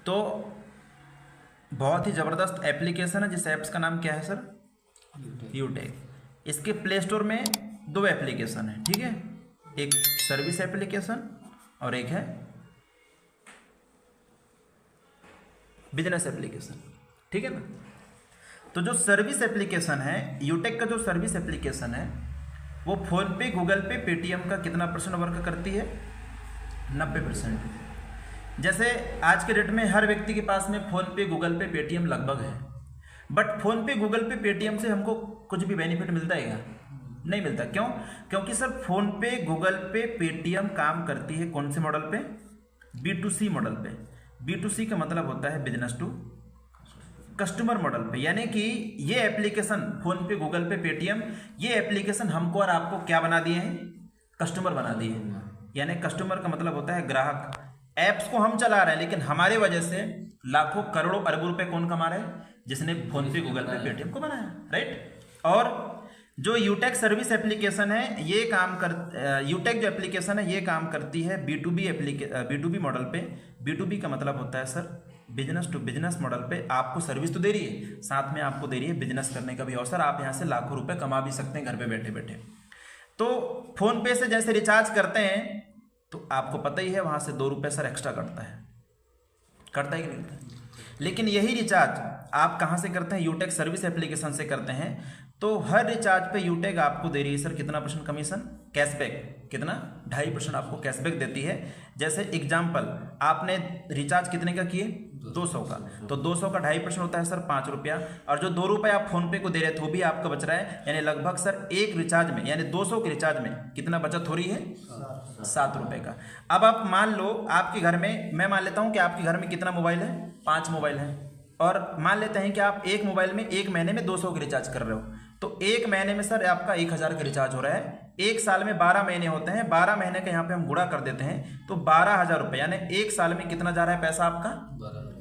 तो बहुत ही ज़बरदस्त एप्लीकेशन है, जिस ऐप्स का नाम क्या है सर? यूटेक। इसके प्ले स्टोर में दो एप्लीकेशन है, ठीक है, एक सर्विस एप्लीकेशन और एक है बिजनेस एप्लीकेशन, ठीक है ना। तो जो सर्विस एप्लीकेशन है, यूटेक का जो सर्विस एप्लीकेशन है, वो फोन पे, गूगल पे, पेटीएम का कितना % वर्क करती है? 90%। जैसे आज के डेट में हर व्यक्ति के पास में फोन पे, गूगल पे, पेटीएम लगभग है, बट फोन पे, गूगल पे, पेटीएम से हमको कुछ भी बेनिफिट मिलता है क्या? नहीं मिलता। क्यों? क्योंकि सर फोन पे, गूगल पे, पेटीएम काम करती है कौन से मॉडल पे? B2C मॉडल पे। B2C का मतलब होता है बिजनेस टू कस्टमर मॉडल पे, यानी कि ये एप्लीकेशन फोन पे, गूगल पे, पेटीएम, ये एप्लीकेशन हमको और आपको क्या बना दिए हैं? कस्टमर बना दिए हैं। यानी कस्टमर का मतलब होता है ग्राहक। ऐप्स को हम चला रहे हैं, लेकिन हमारे वजह से लाखों करोड़ों अरबों रुपए कौन कमा रहे हैं? जिसने फोन पे, गूगल पे, पेटीएम को बनाया, राइट। और जो यूटेक सर्विस एप्लीकेशन है, ये काम कर यूटेक जो एप्लीकेशन है ये काम करती है B2B मॉडल पे। B2B का मतलब होता है sir business to business model पे। आपको सर्विस तो दे रही है, साथ में आपको दे रही है बिजनेस करने का भी अवसर। आप यहाँ से लाखों रुपए कमा भी सकते हैं घर पे बैठे बैठे। तो फोन पे से जैसे रिचार्ज करते हैं, तो आपको पता ही है वहाँ से 2 रुपये सर एक्स्ट्रा कटता है कि नहीं कटता? लेकिन यही रिचार्ज आप कहाँ से करते हैं? यूटेक सर्विस एप्लीकेशन से करते हैं। तो हर रिचार्ज पे यूटेक आपको दे रही है सर कितना % कमीशन? कैशबैक। कितना? 2.5% आपको कैशबैक देती है। जैसे एग्जाम्पल, आपने रिचार्ज कितने का किए? 200 का, तो 200 का 2.5% होता है सर 5 रुपया। और जो 2 रुपये आप फोन पे को दे रहे थे वो भी आपका बच रहा है, यानी लगभग सर एक रिचार्ज में, यानी 200 के रिचार्ज में कितना बचत हो रही है? 7 रुपये का। अब आप मान लो आपके घर में, मैं मान लेता हूँ कि आपके घर में कितना मोबाइल है? 5 मोबाइल है। और मान लेते हैं कि आप एक मोबाइल में एक महीने में 200 के रिचार्ज कर रहे हो, तो एक महीने में सर आपका 1000 का रिचार्ज हो रहा है। एक साल में 12 महीने होते हैं, 12 महीने का यहाँ पे हम गुणा कर देते हैं, तो 12,000 रुपये, यानी एक साल में कितना जा रहा है पैसा आपका?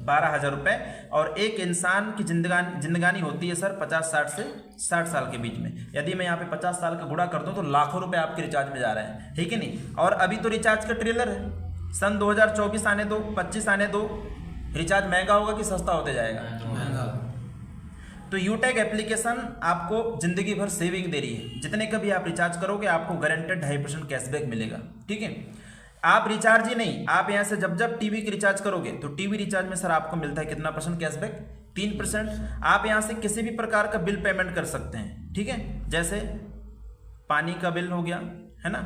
12,000 रुपये। और एक इंसान की जिंदगानी होती है सर 50-60 से 60 साल के बीच में। यदि मैं यहाँ पे 50 साल का गुणा कर दूँ तो लाखों रुपए आपके रिचार्ज में जा रहे हैं, ठीक है नहीं। और अभी तो रिचार्ज का ट्रेलर है, सन 2024 आने दो, 25 आने दो, रिचार्ज महंगा होगा कि सस्ता होते जाएगा? महंगा। तो यूटेक एप्लीकेशन आपको जिंदगी भर सेविंग दे रही है। जितने का भी आप रिचार्ज करोगे आपको गारंटेड 2.5% कैशबैक मिलेगा, ठीक है। आप रिचार्ज ही नहीं, आप यहाँ से जब जब टीवी की रिचार्ज करोगे तो टीवी रिचार्ज में सर आपको मिलता है कितना % कैशबैक? 3%। आप यहाँ से किसी भी प्रकार का बिल पेमेंट कर सकते हैं, ठीक है। जैसे पानी का बिल हो गया, है ना,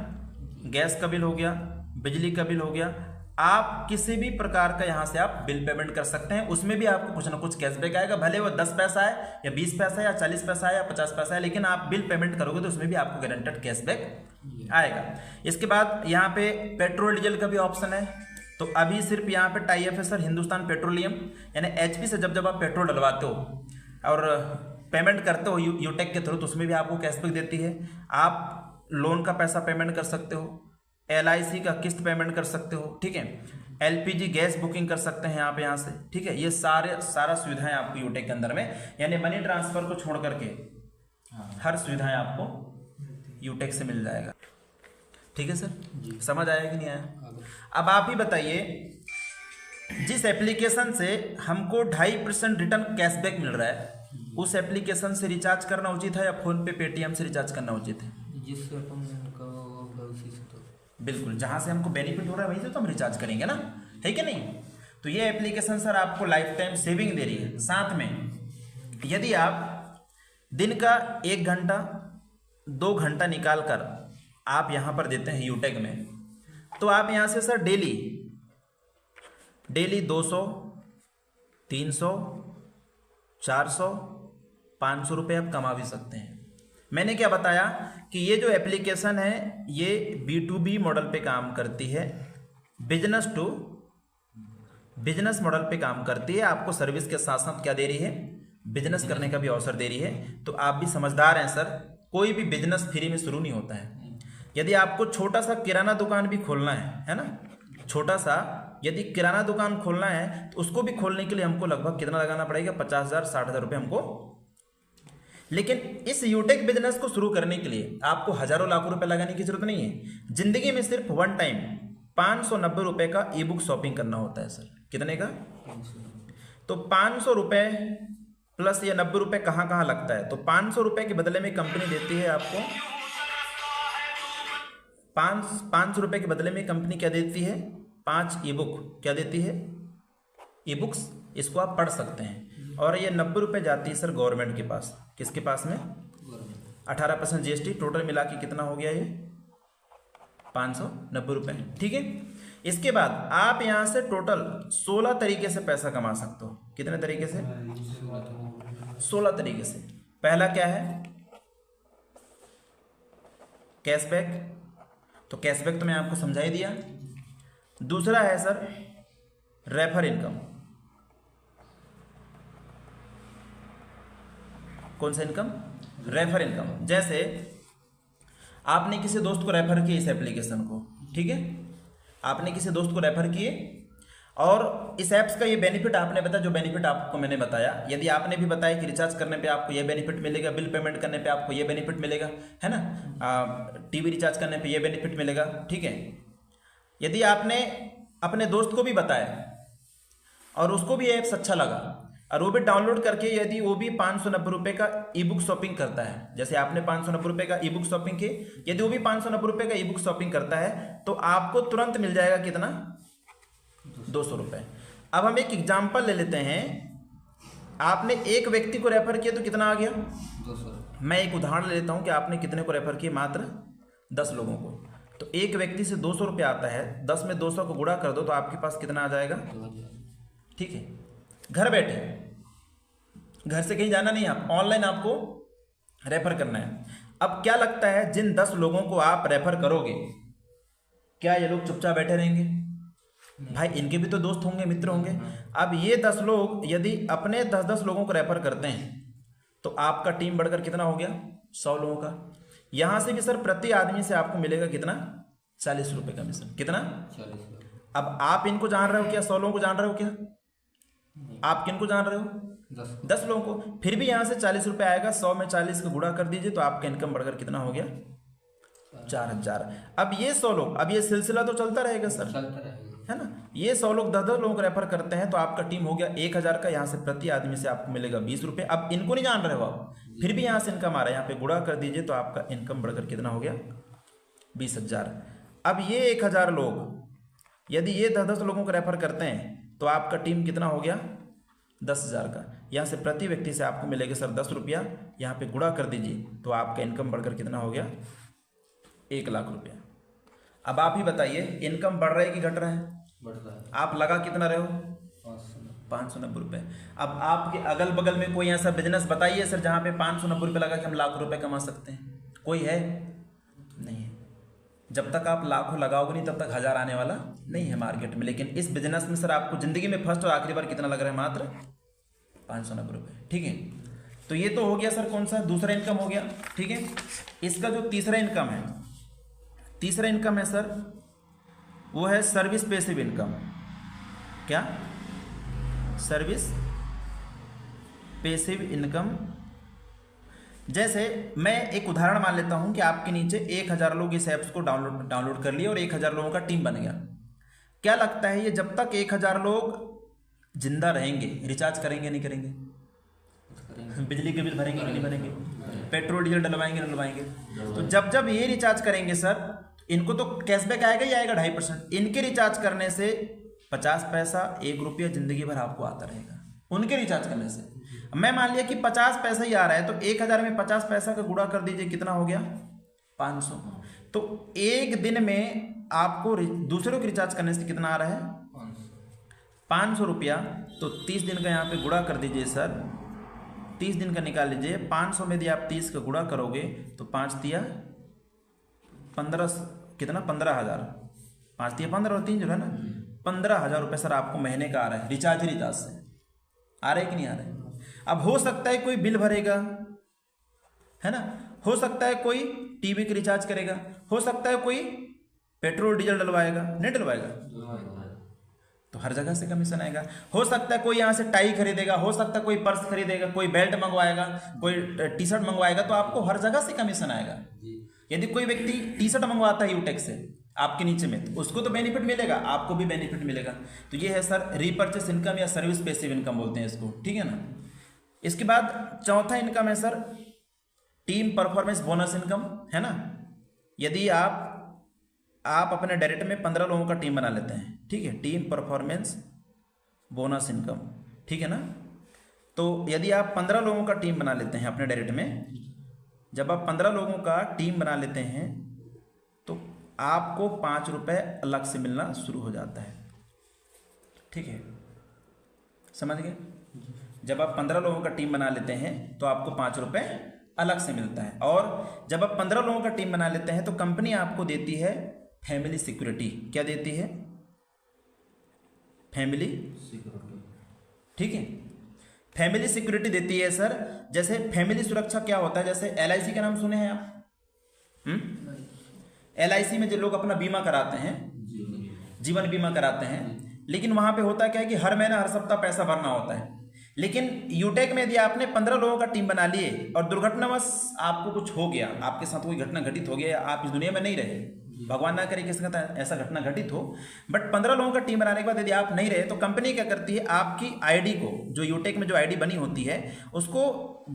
गैस का बिल हो गया, बिजली का बिल हो गया, आप किसी भी प्रकार का यहाँ से आप बिल पेमेंट कर सकते हैं। उसमें भी आपको कुछ ना कुछ कैशबैक आएगा, भले वो 10 पैसा है या 20 पैसा या 40 पैसा है या 50 पैसा है, लेकिन आप बिल पेमेंट करोगे तो उसमें भी आपको गारंटेड कैशबैक आएगा। इसके बाद यहाँ पे पेट्रोल डीजल का भी ऑप्शन है। तो अभी सिर्फ यहाँ पे टाई अप है सर हिंदुस्तान पेट्रोलियम, यानी HP से जब आप पेट्रोल डलवाते हो और पेमेंट करते हो यूटेक के थ्रू, तो उसमें भी आपको कैशबैक देती है। आप लोन का पैसा पेमेंट कर सकते हो, LIC का किस्त पेमेंट कर सकते हो, ठीक है। LPG गैस बुकिंग कर सकते हैं आप यहाँ से, ठीक है। ये सारा सुविधाएं आपको यूटेक के अंदर में, यानी मनी ट्रांसफर को छोड़ करके हर सुविधाएं आपको यूटेक से मिल जाएगा, ठीक है सर। समझ आया कि नहीं आया? अब आप ही बताइए, जिस एप्लीकेशन से हमको 2.5% रिटर्न कैशबैक मिल रहा है, उस एप्लीकेशन से रिचार्ज करना उचित है या फोन पे, पेटीएम से रिचार्ज करना उचित है? जिससे अपन बिल्कुल, जहां से हमको बेनिफिट हो रहा है वहीं से तो हम रिचार्ज करेंगे ना, है कि नहीं। तो ये एप्लीकेशन सर आपको लाइफ टाइम सेविंग दे रही है। साथ में यदि आप दिन का 1 घंटा 2 घंटा निकाल कर आप यहाँ पर देते हैं यूटेक में, तो आप यहाँ से सर डेली 200, 300, 400, 500 रुपये आप कमा भी सकते हैं। मैंने क्या बताया कि ये जो एप्लीकेशन है ये B2B मॉडल पे काम करती है, बिजनेस टू बिजनेस मॉडल पे काम करती है। आपको सर्विस के साथ साथ क्या दे रही है? बिजनेस करने का भी अवसर दे रही है। तो आप भी समझदार हैं सर, कोई भी बिजनेस फ्री में शुरू नहीं होता है। यदि आपको छोटा सा किराना दुकान भी खोलना है ना, छोटा सा यदि किराना दुकान खोलना है तो उसको भी खोलने के लिए हमको लगभग कितना लगाना पड़ेगा? 50,000 60,000 रुपये हमको। लेकिन इस यूटेक बिजनेस को शुरू करने के लिए आपको हजारों लाखों रुपए लगाने की जरूरत नहीं है। जिंदगी में सिर्फ 1 टाइम 590 रुपये का ई बुक शॉपिंग करना होता है सर। कितने का? तो 500 रुपये प्लस ये 90 रुपये कहाँ कहाँ लगता है? तो 500 रुपये के बदले में कंपनी देती है आपको 500 रुपये के बदले में कंपनी क्या देती है? 5 ई बुक क्या देती है? E books. इसको आप पढ़ सकते हैं। और ये 90 रुपये जाती है सर गवर्नमेंट के पास। किसके पास में? 18% GST, टोटल मिला के कितना हो गया ये? 590 रुपये। ठीक है। इसके बाद आप यहाँ से टोटल 16 तरीके से पैसा कमा सकते हो। कितने तरीके से? 16 तरीके से। पहला क्या है? कैशबैक। तो कैशबैक तो मैं आपको समझा ही दिया। दूसरा है सर रेफर इनकम। कौन सा इनकम? Refer income. जैसे आपने किसी दोस्त को रेफर किया इस एप्लीकेशन को, ठीक है, आपने किसी दोस्त को रेफर किए और इस ऐप्स का ये बेनिफिट आपने बताया, जो बेनिफिट आपको मैंने बताया। यदि आपने भी बताया कि रिचार्ज करने पे आपको ये बेनिफिट मिलेगा, बिल पेमेंट करने पे आपको ये बेनिफिट मिलेगा, है ना, टीवी रिचार्ज करने पे ये बेनिफिट मिलेगा, ठीक है। यदि आपने अपने दोस्त को भी बताया और उसको भी ऐप्स अच्छा लगा और वो भी डाउनलोड करके, यदि वो भी 590 रुपये का ई बुक शॉपिंग करता है, जैसे आपने 590 रुपये का ई बुक शॉपिंग की, यदि वो भी 590 रुपये का ई बुक शॉपिंग करता है तो आपको तुरंत मिल जाएगा कितना? 200 रुपये। अब हम एक एग्जाम्पल ले लेते हैं। आपने एक व्यक्ति को रेफर किया तो कितना आ गया? 200। मैं एक उदाहरण ले लेता हूँ कि आपने कितने को रेफर किया? मात्र 10 लोगों को। तो एक व्यक्ति से 200 रुपये आता है, 10 में 200 को गुणा कर दो तो आपके पास कितना आ जाएगा? ठीक है। घर बैठे, घर से कहीं जाना नहीं, आप ऑनलाइन आपको रेफर करना है। अब क्या लगता है, जिन 10 लोगों को आप रेफर करोगे, क्या ये लोग चुपचाप बैठे रहेंगे? भाई इनके भी तो दोस्त होंगे, मित्र होंगे। अब ये 10 लोग यदि अपने 10-10 लोगों को रेफर करते हैं तो आपका टीम बढ़कर कितना हो गया? 100 लोगों का। यहां से भी सर प्रति आदमी से आपको मिलेगा कितना? 40 रुपये कमीशन। कितना? 40। अब आप इनको जान रहे हो क्या? 100 लोगों को जान रहे हो क्या? आप किनको जान रहे हो? 10 लोगों को। फिर भी यहाँ से 40 रुपये आएगा, 100 में 40 का गुणा कर दीजिए तो आपका इनकम बढ़कर कितना हो गया? 4000। अब ये 100 लोग, अब ये सिलसिला तो चलता रहेगा सर, चलता रहेगा, है ना। ये 100 लोग 10-10 लोगों को रेफर करते हैं तो आपका टीम हो गया 1000 का। यहाँ से प्रति आदमी से आपको मिलेगा 20 रुपये। अब इनको नहीं जान रहे हो आप, फिर भी यहाँ से इनकम आ रहा है, यहाँ पे गुणा कर दीजिए तो आपका इनकम बढ़कर कितना हो गया? 20,000। अब ये 1000 लोग यदि ये 10-10 लोगों को रेफर करते हैं तो आपका टीम कितना हो गया? 10,000 का। यहाँ से प्रति व्यक्ति से आपको मिलेगा सर 10 रुपया, यहाँ पे गुणा कर दीजिए तो आपका इनकम बढ़कर कितना हो गया? 1 लाख रुपया। अब आप ही बताइए, इनकम बढ़ रहा है कि घट रहा है? बढ़ रहा है। आप लगा कितना रहे हो? 590 रुपये। अब आपके अगल बगल में कोई ऐसा बिजनेस बताइए सर जहाँ पे 590 रुपये लगा के हम लाख रुपये कमा सकते हैं? कोई है? नहीं है। जब तक आप लाखों लगाओगे नहीं तब तक 1000 आने वाला नहीं है मार्केट में। लेकिन इस बिजनेस में सर आपको जिंदगी में फर्स्ट और आखिरी बार कितना लग रहा है? मात्र 590 रुपये। ठीक है। तो ये तो हो गया सर कौन सा? दूसरा इनकम हो गया। ठीक है। इसका जो तीसरा इनकम है, तीसरा इनकम है सर वो है सर्विस पैसिव इनकम। क्या? Service passive income. जैसे मैं एक उदाहरण मान लेता हूं कि आपके नीचे 1000 लोग इस ऐप्स को डाउनलोड कर लिए और 1000 लोगों का टीम बन गया। क्या लगता है ये जब तक 1000 लोग जिंदा रहेंगे रिचार्ज करेंगे नहीं करेंगे? बिजली के बिल भरेंगे कि नहीं भरेंगे? पेट्रोल डीजल डलवाएंगे नहीं डलवाएंगे? तो जब जब ये रिचार्ज करेंगे सर, इनको तो कैशबैक आएगा ही आएगा 2.5%। इनके रिचार्ज करने से 50 पैसा 1 रुपया जिंदगी भर आपको आता रहेगा उनके रिचार्ज करने से। मैं मान लिया कि 50 पैसा ही आ रहा है तो 1000 में 50 पैसा का गुणा कर दीजिए, कितना हो गया? 500। तो एक दिन में आपको दूसरों के रिचार्ज करने से कितना आ रहा है? 500 रुपया। तो 30 दिन का यहाँ पे गुणा कर दीजिए सर, 30 दिन का निकाल लीजिए। 500 में यदि आप 30 का गुणा करोगे तो 5 तिया 15, कितना? 15,000। 5 तिया 15 और 3 जो है ना 15,000 रुपये सर आपको महीने का आ रहा है रिचार्ज ही रिचार्ज से। आ रहा है कि नहीं आ रहा है? अब हो सकता है कोई बिल भरेगा, है ना, हो सकता है कोई टीवी की रिचार्ज करेगा, हो सकता है कोई पेट्रोल डीजल डलवाएगा, नहीं डलवाएगा? तो हर जगह से कमीशन आएगा। हो सकता है कोई यहाँ से टाई खरीदेगा, हो सकता है कोई पर्स खरीदेगा, कोई बेल्ट मंगवाएगा, कोई टी शर्ट मंगवाएगा, तो आपको हर जगह से कमीशन आएगा। यदि कोई व्यक्ति टी शर्ट मंगवाता है यूटेक से, आपके नीचे में, तो उसको तो बेनिफिट मिलेगा, आपको भी बेनिफिट मिलेगा। तो ये है सर रीपर्चेस इनकम या सर्विस पैसिव इनकम बोलते हैं इसको, ठीक है ना। इसके बाद चौथा इनकम है sir team performance bonus income, है ना। यदि आप अपने डायरेक्ट में 15 लोगों का टीम बना लेते हैं, ठीक है, टीम परफॉर्मेंस बोनस इनकम, ठीक है ना। तो यदि आप 15 लोगों का टीम बना लेते हैं अपने डायरेक्ट में, जब आप 15 लोगों का टीम बना लेते हैं तो आपको 5 रुपये अलग से मिलना शुरू हो जाता है, ठीक है, समझ गए। जब आप 15 लोगों का टीम बना लेते हैं तो आपको 5 रुपये अलग से मिलता है। और जब आप 15 लोगों का टीम बना लेते हैं तो कंपनी आपको देती है फैमिली सिक्योरिटी। क्या देती है? फैमिली सिक्योरिटी, ठीक है, फैमिली सिक्योरिटी देती है सर। जैसे फैमिली सुरक्षा क्या होता है, जैसे LIC का नाम सुने हैं आप? LIC में जो लोग अपना बीमा कराते हैं, जीवन बीमा कराते हैं, लेकिन वहां पे होता क्या है कि हर महीना हर सप्ताह पैसा भरना होता है। लेकिन यूटेक में यदि आपने 15 लोगों का टीम बना लिए और दुर्घटनावश आपको कुछ हो गया, आपके साथ कोई घटना घटित हो गया या आप इस दुनिया में नहीं रहे, भगवान ना करे किसी का ऐसा घटना घटित हो, बट 15 लोगों का टीम बनाने के बाद यदि आप नहीं रहे तो कंपनी क्या करती है, आपकी आईडी को, जो यूटेक में जो आईडी बनी होती है उसको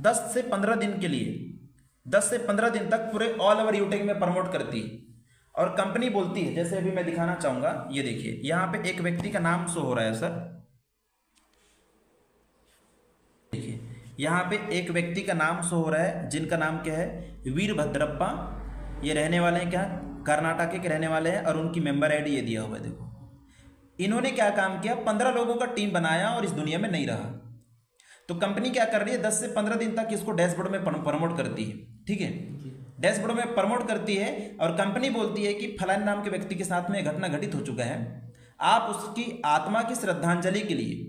10 से 15 दिन के लिए, 10 से 15 दिन तक पूरे ऑल ओवर यूटेक में प्रमोट करती है। और कंपनी बोलती है, जैसे अभी मैं दिखाना चाहूंगा, ये देखिए यहाँ पे एक व्यक्ति का नाम शो हो रहा है सर, देखिए यहाँ पे एक व्यक्ति का नाम शो हो रहा है जिनका नाम क्या है, वीरभद्रप्पा। ये रहने वाले हैं क्या, कर्नाटक के रहने वाले हैं, और उनकी मेंबर आईडी ये दिया हुआ है। देखो इन्होंने क्या काम किया, 15 लोगों का टीम बनाया और इस दुनिया में नहीं रहा। तो कंपनी क्या कर रही है, 10 से 15 दिन तक इसको डैशबोर्ड में प्रमोट करती है, ठीक है, डैशबोर्ड में प्रमोट करती है। और कंपनी बोलती है कि फलाने नाम के व्यक्ति के साथ में घटना घटित हो चुका है, आप उसकी आत्मा की श्रद्धांजलि के लिए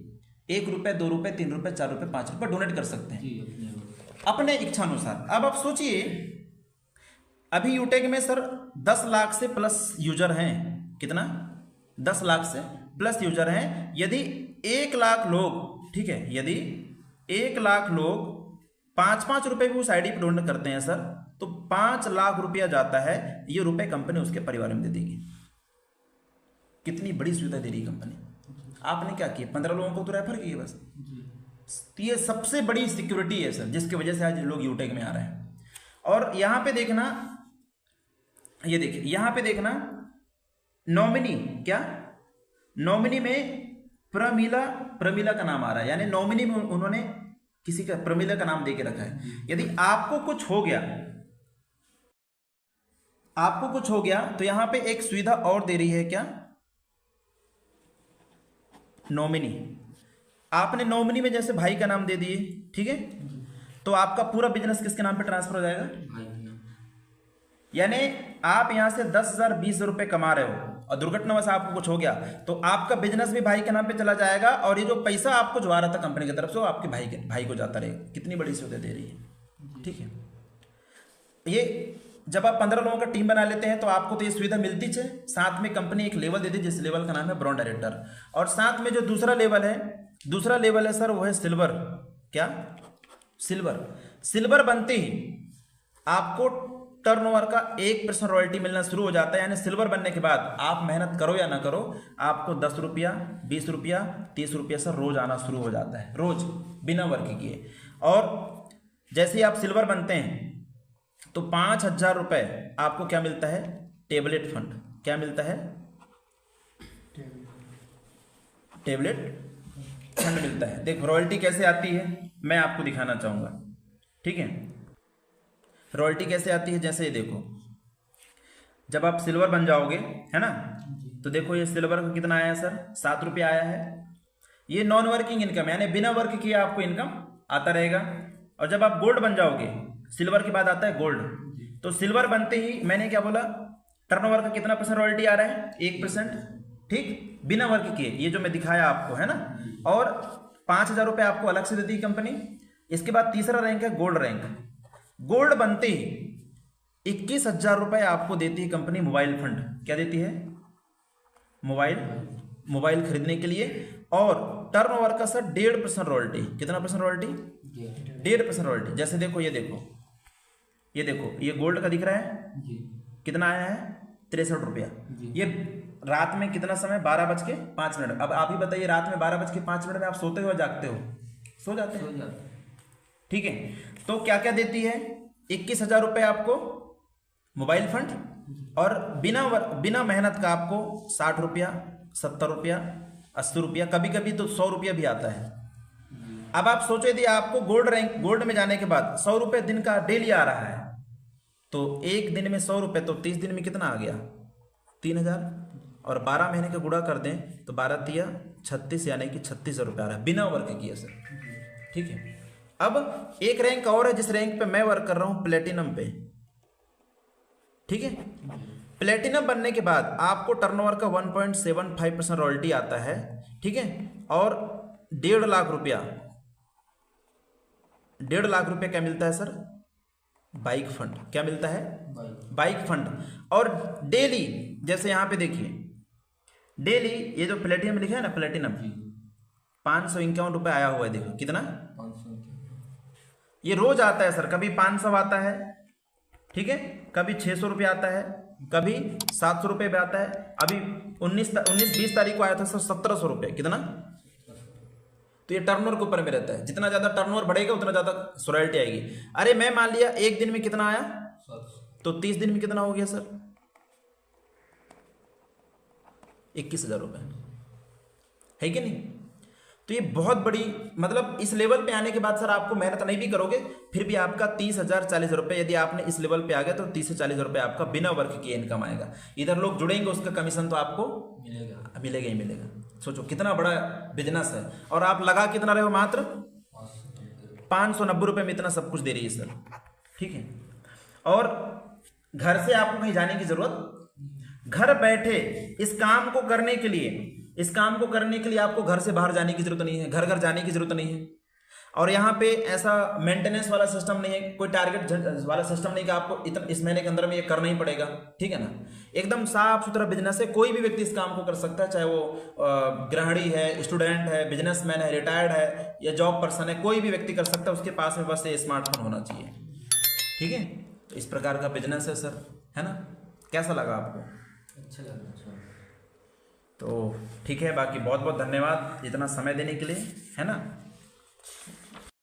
1 रुपये, 2 रुपये, 3 रुपये, 4 रुपये, 5 रुपये डोनेट कर सकते हैं अपने इच्छानुसार। अब आप सोचिए, अभी यूटेक में सर 10 लाख से प्लस यूजर हैं। कितना? 10 लाख से प्लस यूजर हैं। यदि 1 लाख लोग, ठीक है, यदि 1 लाख लोग 5-5 रुपये भी उस आईडी पर डोनेट करते हैं सर, तो 5 लाख रुपया जाता है। ये रुपए कंपनी उसके परिवार में दे देगी। कितनी बड़ी सुविधा दे रही है कंपनी। आपने क्या किया, 15 लोगों को तो रेफर किए बस। ये सबसे बड़ी सिक्योरिटी है सर, जिसकी वजह से आज लोग यूटेक में आ रहे हैं। और यहां पे देखना, ये देखिए यहां पे देखना, नॉमिनी, क्या नॉमिनी में प्रमिला का नाम आ रहा है, यानी नॉमिनी में उन्होंने किसी का प्रमिला का नाम दे के रखा है। यदि आपको कुछ हो गया, तो यहां पे एक सुविधा और दे रही है, क्या, नॉमिनी। आपने नॉमिनी में जैसे भाई का नाम दे दिए, ठीक है, तो आपका पूरा बिजनेस किसके नाम पे ट्रांसफर हो जाएगा? यानी आप यहां से 10,000 20,000 रुपए कमा रहे हो और दुर्घटनावश आपको कुछ हो गया तो आपका बिजनेस भी भाई के नाम पे चला जाएगा, और ये जो पैसा आपको जो आ रहा था कंपनी की तरफ से वो आपके भाई को जाता रहेगा। कितनी बड़ी सुविधा दे रही है, ठीक है। ये जब आप 15 लोगों का टीम बना लेते हैं तो आपको तो ये सुविधा मिलती है, साथ में कंपनी एक लेवल देती है जिस लेवल का नाम है ब्रांड डायरेक्टर। और साथ में जो दूसरा लेवल है सर, वो है सिल्वर। क्या? सिल्वर बनते ही आपको टर्नओवर का 1% रॉयल्टी मिलना शुरू हो जाता है। यानी सिल्वर बनने के बाद आप मेहनत करो या ना करो, आपको 10 रुपया, 20 रुपया, 30 रुपया सर रोज आना शुरू हो जाता है, रोज, बिना वर्क किए। और जैसे ही आप सिल्वर बनते हैं तो 5,000 रुपये आपको क्या मिलता है? Tablet fund. क्या मिलता है? टेबलेट फंड मिलता है। देखो रॉयल्टी कैसे आती है मैं आपको दिखाना चाहूंगा, ठीक है। रॉयल्टी कैसे आती है, जैसे ये देखो, जब आप सिल्वर बन जाओगे, है ना, तो देखो ये सिल्वर का कितना आया सर, 7 रुपया आया है। ये नॉन वर्किंग इनकम, यानी बिना वर्क किए आपको इनकम आता रहेगा। और जब आप गोल्ड बन जाओगे, सिल्वर के बाद आता है गोल्ड, तो सिल्वर बनते ही मैंने क्या बोला, टर्नओवर का कितना % रॉयल्टी आ रहा है? 1%, ठीक, बिना वर्क किए, ये जो मैं दिखाया आपको, है ना। और 5,000 रुपये आपको अलग से देती है कंपनी। इसके बाद तीसरा रैंक है गोल्ड रैंक। गोल्ड बनते ही 21,000 रुपये आपको देती है कंपनी मोबाइल फंड। क्या देती है? मोबाइल खरीदने के लिए। और टर्नओवर का सर 1.5% रॉयल्टी। कितना % रॉयल्टी? 1.5% रॉयल्टी। जैसे देखो, ये देखो, ये गोल्ड का दिख रहा है, कितना आया है? रुपया। जी। ये रात में कितना समय? 12:05। अब आप ही बताइए, रात में 12:05 में आप सोते हो या जागते हो? सो जाते सो हैं, जाते। ठीक है। तो क्या क्या देती है? 21,000 रुपये आपको मोबाइल फंड, और बिना मेहनत का आपको 60 रुपया, 70 रुपया, 80 रुपया, कभी कभी तो 100 रुपया भी आता है। अब आप सोचो, यदि आपको गोल्ड में जाने के बाद 100 रुपये दिन का डेली आ रहा है, तो एक दिन में 100 रुपये, तो 30 दिन में कितना आ गया? 3,000। और 12 महीने का गुणा कर दें तो 12 तिया 36, यानी कि 36,000 रुपये आ रहा है बिना वर्क किए सर, ठीक है। अब एक रैंक और है जिस रैंक पे मैं वर्क कर रहा हूं, प्लेटिनम पे, ठीक है। प्लेटिनम बनने के बाद आपको टर्नओवर का 1.75% रॉयल्टी आता है, ठीक है। और 1.5 लाख रुपया, 1.5 लाख रुपया क्या मिलता है सर? Bike fund. क्या मिलता है? Bike fund. और डेली, जैसे यहां पे देखिए, डेली ये जो प्लेटिनम लिखा है ना, प्लेटिनम, 551 रुपये आया हुआ है। देखो कितना, 500। ये रोज आता है सर। कभी 500 आता है, ठीक है, कभी 600 रुपये आता है, कभी 700 रुपये भी आता है। अभी 19-20 तारीख को आया था सर 1700 रुपये। कितना? तो ये टर्नओवर के ऊपर में रहता है, जितना ज्यादा टर्नओवर बढ़ेगा उतना ज्यादा रॉयल्टी आएगी। अरे मैं मान लिया एक दिन में कितना आया, 700। तो 30 दिन में कितना हो गया सर? 21,000 रुपये, है कि नहीं? तो ये बहुत बड़ी, मतलब इस लेवल पे आने के बाद सर आपको मेहनत नहीं भी करोगे फिर भी आपका 30,000 40,000 रुपये, यदि आपने इस लेवल पे आ गया तो 30 से 40,000 रुपये आपका बिना वर्क किए इनकम आएगा। इधर लोग जुड़ेंगे, उसका कमीशन तो आपको मिलेगा ही मिलेगा। सोचो कितना बड़ा बिजनेस है, और आप लगा कितना रहे हो? मात्र 590 रुपये में इतना सब कुछ दे रही है सर, ठीक है। और घर से आपको कहीं जाने की जरूरत, घर बैठे इस काम को करने के लिए आपको घर से बाहर जाने की जरूरत नहीं है, घर घर जाने की जरूरत नहीं है। और यहाँ पे ऐसा मेंटेनेंस वाला सिस्टम नहीं है, कोई टारगेट वाला सिस्टम नहीं कि आपको इतना इस महीने के अंदर में ये करना ही पड़ेगा, ठीक है ना। एकदम साफ सुथरा बिजनेस है, कोई भी व्यक्ति इस काम को कर सकता है, चाहे वो गृहिणी है, स्टूडेंट है, बिजनेसमैन है, रिटायर्ड है या जॉब पर्सन है, कोई भी व्यक्ति कर सकता है। उसके पास में बस ये स्मार्टफोन होना चाहिए, ठीक है। तो इस प्रकार का बिजनेस है सर, है ना। कैसा लगा आपको? अच्छा लगा। तो ठीक है, बाकी बहुत बहुत धन्यवाद इतना समय देने के लिए, है ना।